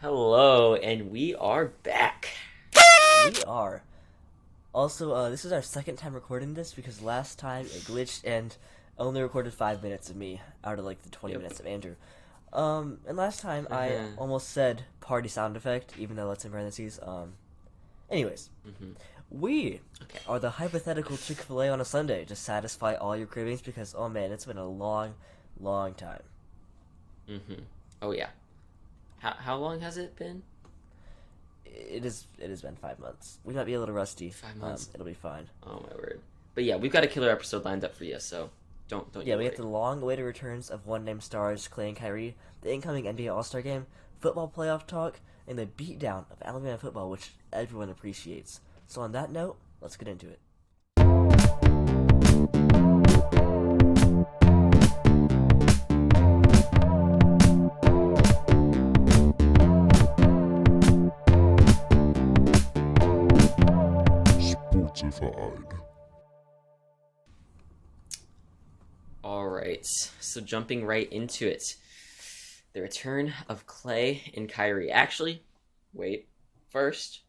Hello, and we are back. We are. Also, this is our second time recording this because last time it glitched and only recorded 5 minutes of me out of like the 20 Yep. minutes of Andrew. And last time I hmm almost said party sound effect, even though that's in parentheses. Anyways, we Okay. are the hypothetical Chick-fil-A on a Sunday to satisfy all your cravings because, oh man, it's been a long, long time. hmm Oh yeah. How long has it been? It has been 5 months. We might be a little rusty. 5 months. It'll be fine. Oh my word. But yeah, we've got a killer episode lined up for you, so don't Yeah, you we get worry. the long-awaited returns of one-name stars Klay and Kyrie, the incoming NBA All-Star Game, football playoff talk, and the beatdown of Alabama football, which everyone appreciates. So on that note, let's get into it. Sportsified. All right. So jumping right into it, the return of Klay and Kyrie. Actually, wait. First,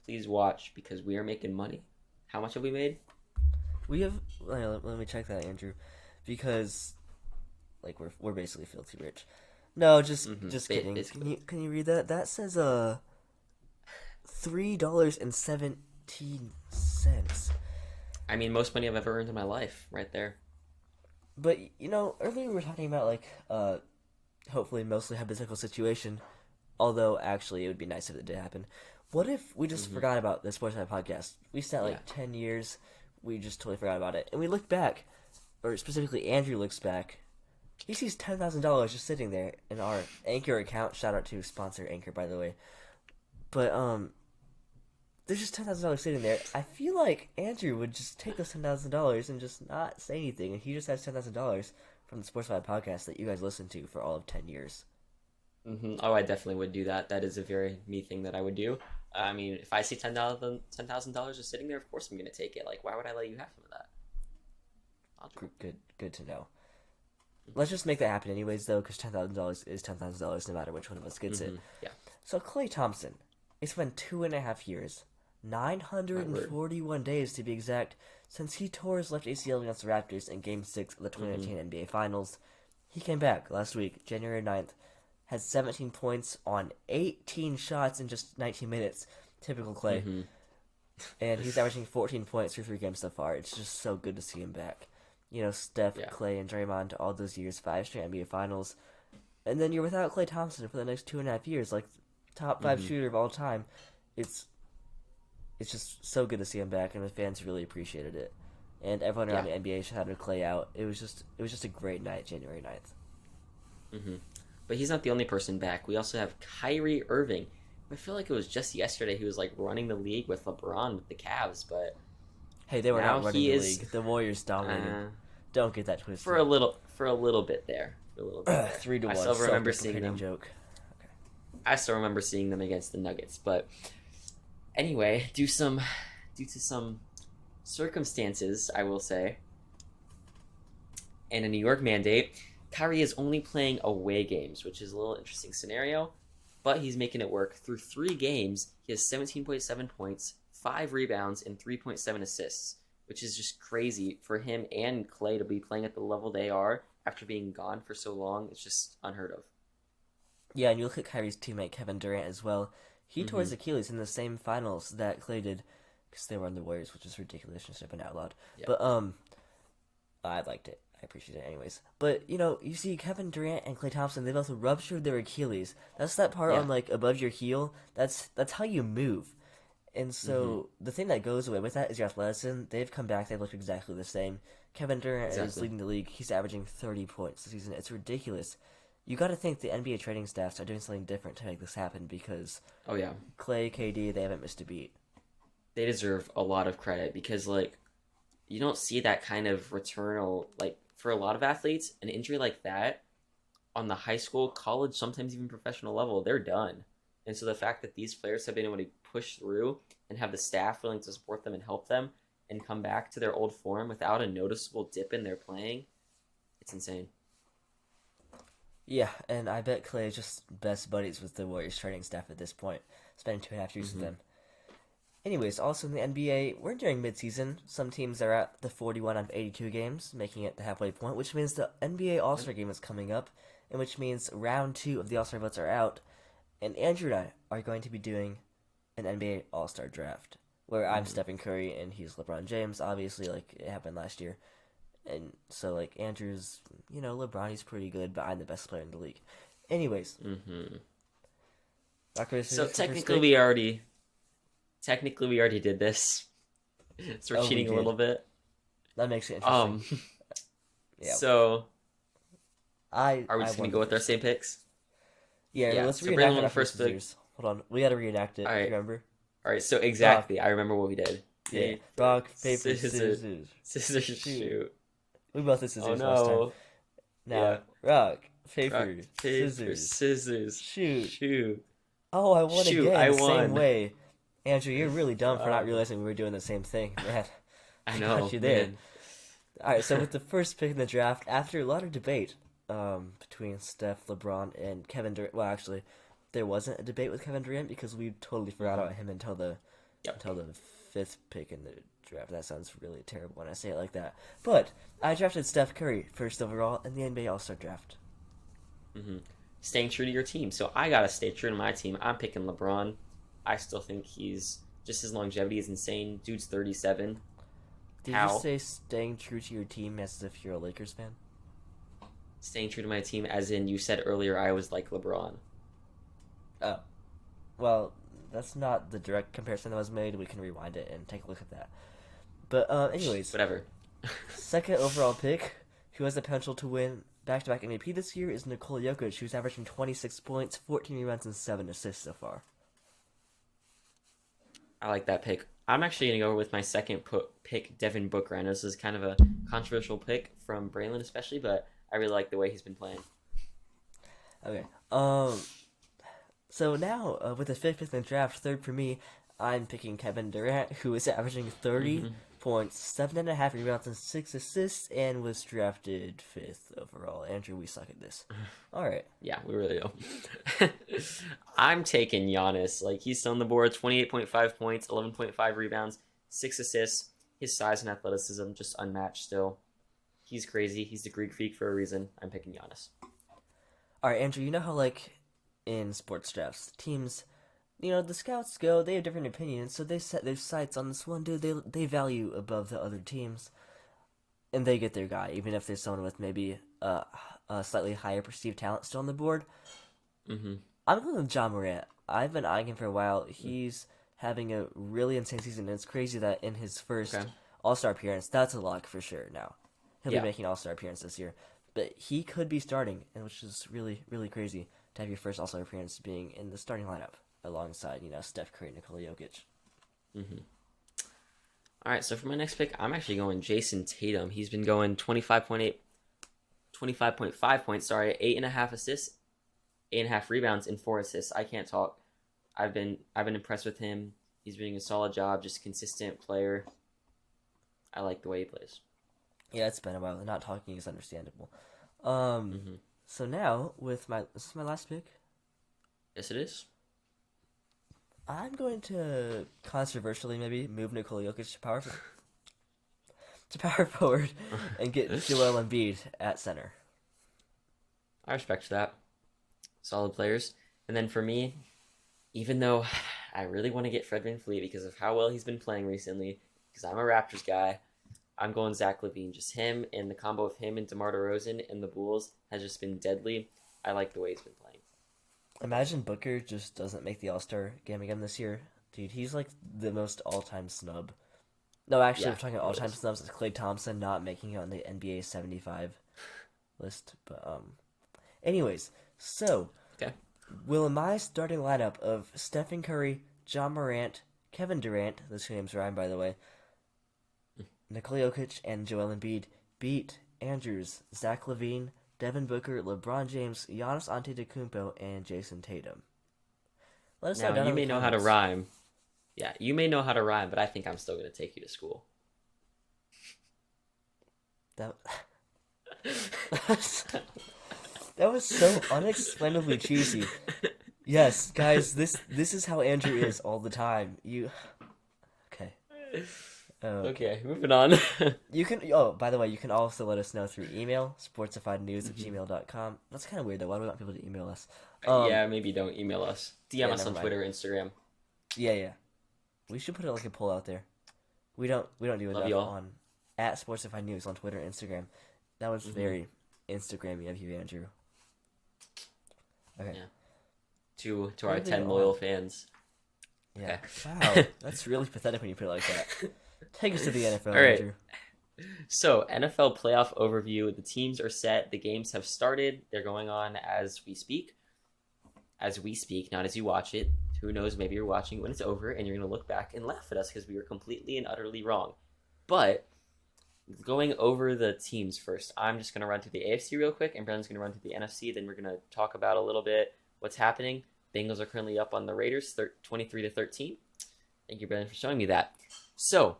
please watch because we are making money. How much have we made? We have let me check that, Andrew, because like we're basically filthy rich. No, just kidding. Basically. Can you read that? That says $3.17. I mean, most money I've ever earned in my life, right there. But earlier we were talking about like hopefully mostly hypothetical situation. Although actually it would be nice if it did happen. What if we just forgot about the Sportsified podcast? We sat like Yeah. 10 years. We just totally forgot about it, and we look back, or specifically Andrew looks back. He sees $10,000 just sitting there in our Anchor account. Shout out to sponsor Anchor, by the way. But there's just $10,000 sitting there. I feel like Andrew would just take those $10,000 and just not say anything, and he just has $10,000 from the Sportsified podcast that you guys listened to for all of 10 years. Oh, I definitely would do that. That is a very me thing that I would do. I mean, if I see $10,000 just sitting there, of course I'm gonna take it. Like, why would I let you have some of that? I'll do Good to know. Let's just make that happen anyways, though, because $10,000 is $10,000 no matter which one of us gets it. Yeah, So Klay Thompson, it's been 2.5 years, my word. 941 days to be exact, since he tore his left ACL against the Raptors in Game 6 of the 2019 NBA Finals. He came back last week, January 9th, had 17 points on 18 shots in just 19 minutes. Typical Klay. And he's averaging 14 points through 3 games so far. It's just so good to see him back. Steph, Yeah. Klay, and Draymond all those years, 5 straight NBA Finals. And then you're without Klay Thompson for the next 2.5 years, like top 5 shooter of all time. It's just so good to see him back, and the fans really appreciated it. And everyone around Yeah. the NBA shouted Klay out. It was just a great night, January 9th. But he's not the only person back. We also have Kyrie Irving. I feel like it was just yesterday he was like running the league with LeBron with the Cavs, but Hey, they were now not running he the is league. The Warriors dominated. uh, Don't get that twisted. for a little bit there. For a little bit there. 3-1. I still remember seeing Self-deprecating them. joke. I still remember seeing them against the Nuggets, but anyway, due to some circumstances, I will say, and a New York mandate, Kyrie is only playing away games, which is a little interesting scenario, but he's making it work. Through 3 games, he has 17.7 points, 5 rebounds, and 3.7 assists, which is just crazy for him and Klay to be playing at the level they are after being gone for so long. It's just unheard of. Yeah, and you look at Kyrie's teammate Kevin Durant as well. He tore his Achilles in the same finals that Klay did, because they were on the Warriors, which is ridiculous. Should have been outlawed. Yeah. But I liked it. I appreciate it anyways. But you see Kevin Durant and Klay Thompson, they both ruptured their Achilles. That's that part Yeah. on like above your heel. That's how you move. And so the thing that goes away with that is your athleticism. They've come back. They've looked exactly the same. Kevin Durant is Exactly. leading the league. He's averaging 30 points this season. It's ridiculous. You got to think the NBA training staffs are doing something different to make this happen because Oh yeah. Klay, KD, they haven't missed a beat. They deserve a lot of credit because like you don't see that kind of returnal like for a lot of athletes an injury like that on the high school, college, sometimes even professional level, they're done. And so the fact that these players have been able to push through and have the staff willing to support them and help them and come back to their old form without a noticeable dip in their playing, it's insane. Yeah, and I bet Klay is just best buddies with the Warriors training staff at this point, spending 2.5 years with Hmm. them. Anyways, also in the NBA, we're during midseason. Some teams are at the 41 out of 82 games, making it the halfway point, which means the NBA All Yep. Star game is coming up, and which means round two of the All Star votes are out. And Andrew and I are going to be doing an NBA All Star draft, where I'm Hmm. Stephen Curry and he's LeBron James, obviously, like it happened last year. And so, like, Andrew's, LeBron, he's pretty good, but I'm the best player in the league. Anyways, Hmm. rock, paper, So scissors for first technically, pick. we already did this. So we're Oh, we cheating a little did. bit. That makes it interesting. Um. Yeah, So are we I just gonna won go the with our first same pick. picks? Yeah, Yeah. let's So Braylon reenact won it the after first pick. scissors. Hold on, we gotta reenact it. All Do you right. remember? All right. So Rock, exactly, I remember what we did. rock, paper, Scissors, scissors. scissors, Shoot. shoot. We both did Oh scissors last time. no. Now, Yeah. rock, Rock, paper, paper, scissors. scissors, Shoot. shoot. Oh, I won Shoot, again, I the same won. way. Andrew, you're really dumb for not Oh, realizing we were doing the same thing. Man, I I got know, you there. man. Alright, so with the first pick in the draft, after a lot of debate between Steph, LeBron, and Kevin Durant, well, actually, there wasn't a debate with Kevin Durant because we totally forgot Hmm. about him Yep. until the fifth pick in the draft. That sounds really terrible when I say it like that. But I drafted Steph Curry first overall in the NBA All Star draft. Hmm. Staying true to your team. So I gotta stay true to my team. I'm picking LeBron. I still think he's just his longevity is insane. Dude's 37. Did you How? say staying true to your team as if you're a Lakers fan? Staying true to my team, as in you said earlier, I was like LeBron. Oh, well, that's not the direct comparison that was made. We can rewind it and take a look at that. But anyways, Whatever. second overall pick, who has the potential to win back-to-back MVP this year, is Nikola Jokic, who's averaging 26 points, 14 rebounds, and 7 assists so far. I like that pick. I'm actually gonna go with my second pick, Devin Booker. I know this is kind of a controversial pick from Braylon, especially, but I really like the way he's been playing. Okay. So now, with the fifth pick in the draft, third for me, I'm picking Kevin Durant, who is averaging 30 Hmm. points, 7.5 rebounds, and 6 assists, and was drafted fifth overall. Andrew, we suck at this. All right. Yeah, we really do. I'm taking Giannis. Like he's still on the board, 28.5 points, 11.5 rebounds, 6 assists. His size and athleticism just unmatched still. He's crazy. He's the Greek freak for a reason. I'm picking Giannis. All right, Andrew, you know how, like, in sports drafts, teams, the scouts go, they have different opinions, so they set their sights on this one dude they value above the other teams, and they get their guy, even if there's someone with maybe a slightly higher perceived talent still on the board. Hmm. I'm going with John Morant. I've been eyeing him for a while. He's having a really insane season, and it's crazy that in his Okay. first All Star appearance, that's a lock for sure now. He'll be Yeah. making All Star appearance this year, but he could be starting, and which is really, really crazy to have your first All Star appearance being in the starting lineup alongside, Steph Curry, Nikola Jokic. Hmm. All right. So for my next pick, I'm actually going Jason Tatum. He's been going 25.8, 25.5 points. Sorry, 8.5 assists, 8.5 rebounds, and 4 assists. I can't talk. I've been impressed with him. He's doing a solid job, just consistent player. I like the way he plays. Yeah, it's been a while. Not talking is understandable. Um, Hmm. so now with this is my last pick. Yes, it is. I'm going to controversially maybe move Nikola Jokic to power forward and get Joel Embiid at center. I respect that. Solid players. And then for me, even though I really want to get Fred VanVleet because of how well he's been playing recently, because I'm a Raptors guy, I'm going Zach LaVine. Just him and the combo of him and DeMar DeRozan and the Bulls has just been deadly. I like the way he's been playing. Imagine Booker just doesn't make the All Star game again this year. Dude, he's like the most all time snub. No, actually, Yeah, we're talking he all really time is. snubs. It's Klay Thompson not making it on the NBA 75 list. But, anyways, so, Okay. will my starting lineup of Stephen Curry, John Morant, Kevin Durant, those two names rhyme, by the way, Nikola Jokic, and Joel Embiid beat Andrews, Zach LaVine, Devin Booker, LeBron James, Giannis Antetokounmpo, and Jason Tatum? Let us know Now, down you in the may know how to comments. rhyme. Yeah, you may know how to rhyme, but I think I'm still going to take you to school. That That was so unexplainably cheesy. Yes, guys, this is how Andrew is all the time. Okay. Okay, moving on. You can. Oh, by the way, you can also let us know through email, Mhm. sportsifiednews@gmail.com. That's kind of weird though. Why do we want people to email us? Yeah, maybe don't email us. DM Yeah, us never on mind. Twitter, Instagram. Yeah. We should put it like a poll out there. We don't do Love enough y'all. on at Sportsified News on Twitter and Instagram. That was Hmm. very Instagrammy of you, Andrew. Okay. Yeah. To our Moving 10 on. loyal fans. Yeah. Okay. Wow. That's really pathetic when you put it like that. Take us to the NFL, All right. Andrew. So, NFL playoff overview. The teams are set. The games have started. They're going on as we speak. As we speak, not as you watch it. Who knows? Maybe you're watching it when it's over and you're going to look back and laugh at us because we were completely and utterly wrong. But going over the teams first, I'm just going to run through the AFC real quick, and Brennan's going to run through the NFC. Then we're going to talk about a little bit what's happening. Bengals are currently up on the Raiders, 23-13. Thank you, Brennan, for showing me that. So,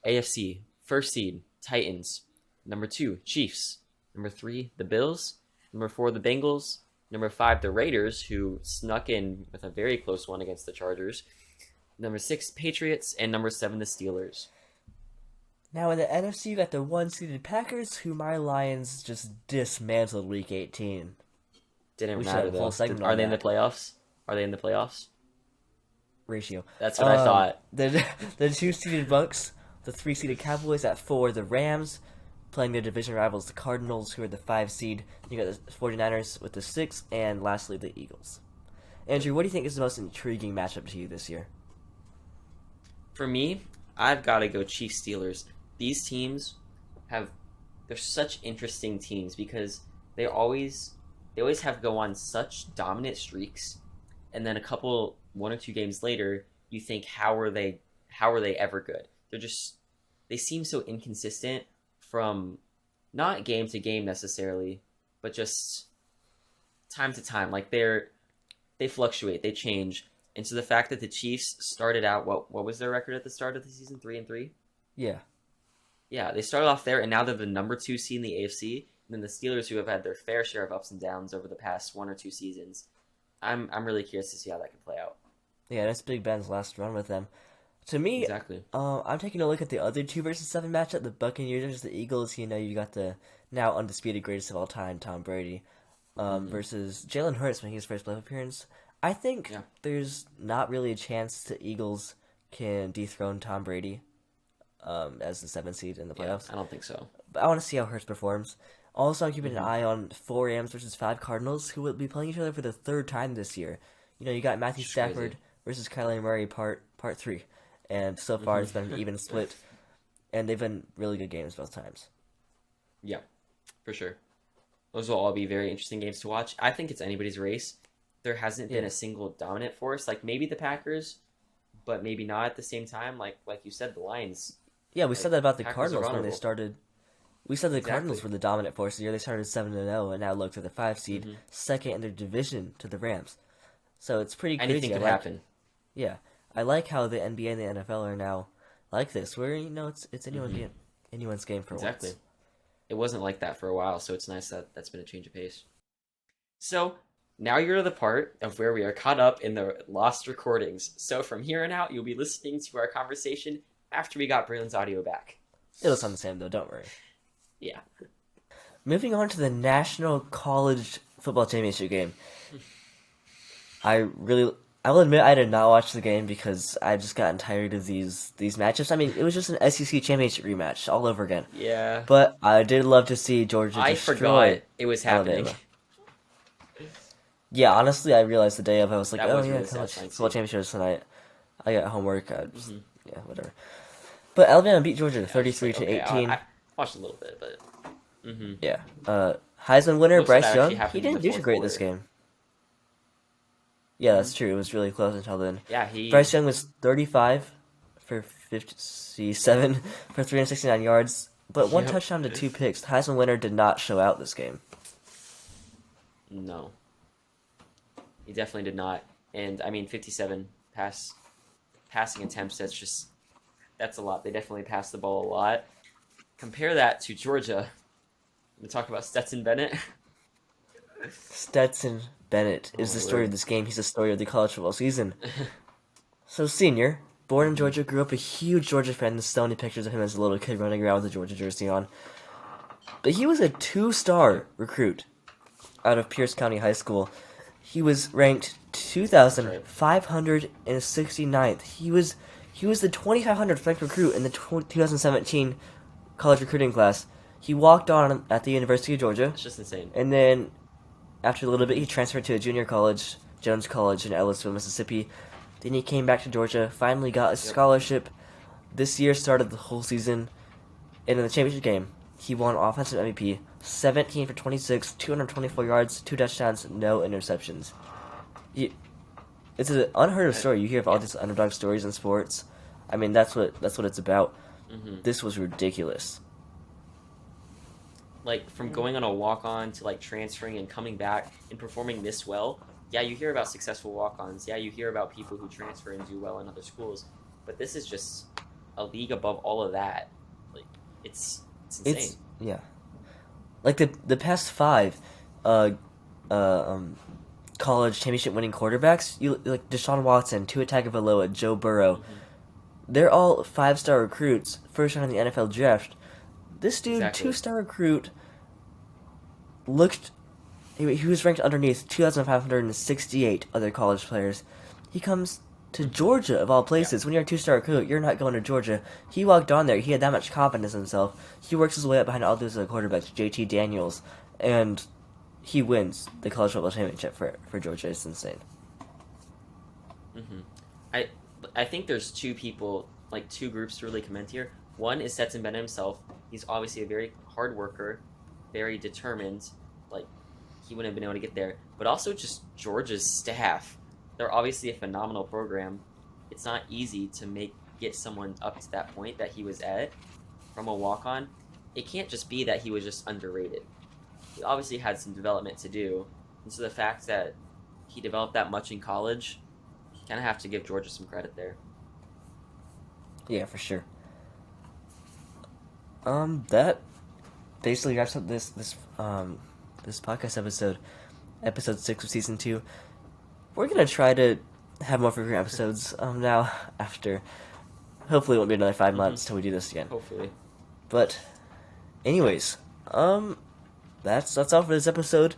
AFC, first seed, Titans. Number 2, Chiefs. Number 3, the Bills. Number 4, the Bengals. Number 5, the Raiders, who snuck in with a very close one against the Chargers. Number 6, Patriots. And number 7, the Steelers. Now in the NFC, you got the one-seeded Packers, who my Lions just dismantled Week 18. Didn't We should matter, have a whole though. segment Are on they in the that playoffs? Are they in the playoffs? ratio. That's what I thought. The two-seeded Bucks, the three-seeded Cowboys at 4, the Rams, playing their division rivals, the Cardinals, who are the 5 seed. You got the 49ers with the 6, and lastly, the Eagles. Andrew, what do you think is the most intriguing matchup to you this year? For me, I've got to go Chiefs Steelers. These teams have they're such interesting teams because they always have go on such dominant streaks, and then one or two games later, you think how are they ever good? They seem so inconsistent from not game to game necessarily, but just time to time. Like they fluctuate, they change. And so the fact that the Chiefs started out what was their record at the start of the season? 3-3. Yeah. Yeah, they started off there, and now they're the number 2 seed in the AFC. And then the Steelers, who have had their fair share of ups and downs over the past one or two seasons. I'm really curious to see how that can play out. Yeah, that's Big Ben's last run with them. To me, Exactly. I'm taking a look at the other 2 versus 7 matchup, the Buccaneers versus the Eagles. You know, you got the now undisputed greatest of all time, Tom Brady, Hmm. versus Jalen Hurts making his first playoff appearance. I think Yeah. there's not really a chance the Eagles can dethrone Tom Brady as the 7th seed in the Yeah, playoffs. I don't think so. But I want to see how Hurts performs. Also, I'm keeping an Hmm. eye on 4 Rams versus 5 Cardinals, who will be playing each other for the 3rd time this year. You know, you got Matthew Which is Stafford crazy. versus Kyler Murray part 3, and so far it's been an even split, and they've been really good games both times. Yeah, for sure. Those will all be very interesting games to watch. I think it's anybody's race. There hasn't been Yeah, a single dominant force, like maybe the Packers, but maybe not at the same time. Like you said, the Lions, yeah, we said like that about the Packers are Cardinals when they vulnerable. started. We said the Cardinals Exactly. were the dominant force the year they started 7-0, and now look to the 5 seed, Hmm. second in their division to the Rams. So it's pretty Anything crazy. could happen. Yeah, I like how the NBA and the NFL are now like this, where it's Hmm. anyone's game for Exactly. once. It wasn't like that for a while, so it's nice that that's been a change of pace. So now you're to the part of where we are caught up in the lost recordings. So from here on out, you'll be listening to our conversation after we got Braylon's audio back. It'll sound the same though, don't worry. Yeah. Moving on to the National College Football Championship game. I will admit I did not watch the game because I've just gotten tired of these matchups. I mean, it was just an SEC championship rematch all over again. Yeah. But I did love to see Georgia I forgot destroy it was happening. Alabama. Yeah, honestly, I realized the day of I was like, That oh was yeah, really college satisfying to football see. championships tonight. I got homework. I just, Hmm. yeah, whatever. But Alabama beat Georgia Yeah, I was just 33 like, to okay, 18. I watched a little bit, but Yeah. Heisman winner most of Bryce that actually Young. He happened in the didn't do too fourth great this quarter. game. Yeah, Hmm. that's true. It was really close until then. Yeah, he. Bryce Young was 35 for 57 for 369 yards, but one Yep. touchdown to 2 picks. The Heisman winner did not show out this game. No, he definitely did not. And I mean, 57 passing attempts. That's a lot. They definitely passed the ball a lot. Compare that to Georgia. I'm gonna talk about Stetson Bennett. Stetson Bennett is Oh, the story of word. this game. He's the story of the college football season. So, senior, born in Georgia, grew up a huge Georgia fan. There's so many pictures of him as a little kid running around with a Georgia jersey on. But he was a two-star recruit out of Pierce County High School. He was ranked That's right. 2,569th. He was the 2,500th ranked recruit in the 2017 college recruiting class. He walked on at the University of Georgia, It's just insane. and then after a little bit, he transferred to a junior college, Jones College in Ellisville, Mississippi. Then he came back to Georgia, finally got a scholarship. This year started the whole season, and in the championship game, he won Offensive MVP, 17 for 26, 224 yards, 2 touchdowns, no interceptions. It's an unheard of story. You hear of all these underdog stories in sports. I mean, that's what it's about. Hmm. This was ridiculous. Like from going on a walk on to like transferring and coming back and performing this well. Yeah, you hear about successful walk ons. Yeah, you hear about people who transfer and do well in other schools. But this is just a league above all of that. Like it's insane. It's yeah, like the past five, uh, college championship winning quarterbacks. You like Deshaun Watson, Tua Tagovailoa, Joe Burrow. Mhm. They're all 5-star recruits, first round in the NFL draft. This dude, Exactly. 2-star recruit, looked. He was ranked underneath 2,568 other college players. He comes to Georgia, of all places. When you're a 2-star recruit, you're not going to Georgia. He walked on there. He had that much confidence in himself. He works his way up behind all those other quarterbacks, JT Daniels, and he wins the college football championship for Georgia. It's insane. Hmm. I think there's two people, like two groups to really commend here. One is Stetson Bennett himself. He's obviously a very hard worker, very determined. Like he wouldn't have been able to get there. But also just Georgia's staff. They're obviously a phenomenal program. It's not easy to get someone up to that point that he was at from a walk on. It can't just be that he was just underrated. He obviously had some development to do. And so the fact that he developed that much in college, you kind of have to give Georgia some credit there. Yeah, for sure. That basically wraps up this podcast episode 6 of season 2. We're gonna try to have more frequent episodes now after. Hopefully, it won't be another 5 months till we do this again. Hopefully. But, anyways, that's all for this episode.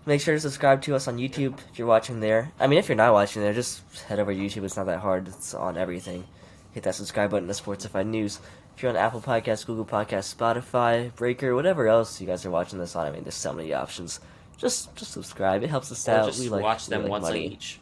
Make sure to subscribe to us on YouTube if you're watching there. I mean, if you're not watching there, just head over to YouTube. It's not that hard. It's on everything. Hit that subscribe button to Sportsified News. If you're on Apple Podcasts, Google Podcasts, Spotify, Breaker, whatever else you guys are watching this on, I mean, there's so many options. Just subscribe. It helps us Or out. just we watch them like once money. on each.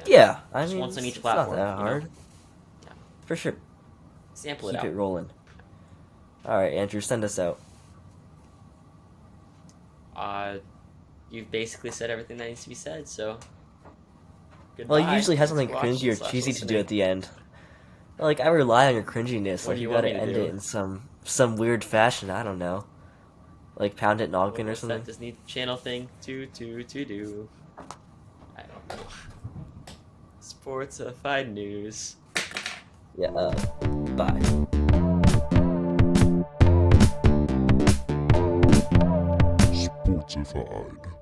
Yeah, I Just mean, once on each it's platform. not that you know? hard. Yeah. For sure. Sample Keep it it out. rolling. All right, Andrew, send us out. You've basically said everything that needs to be said, so Well, goodbye. you usually have something Thanks for cringy or watching / cheesy to do listening. at the end. Like, I rely on your cringiness. What Like, do you you want gotta me to end do? it in some weird fashion. I don't know. Like, pound it noggin or What's something. that Disney Channel thing to do? I don't know. Sportsified news. Yeah, bye. Sportsified.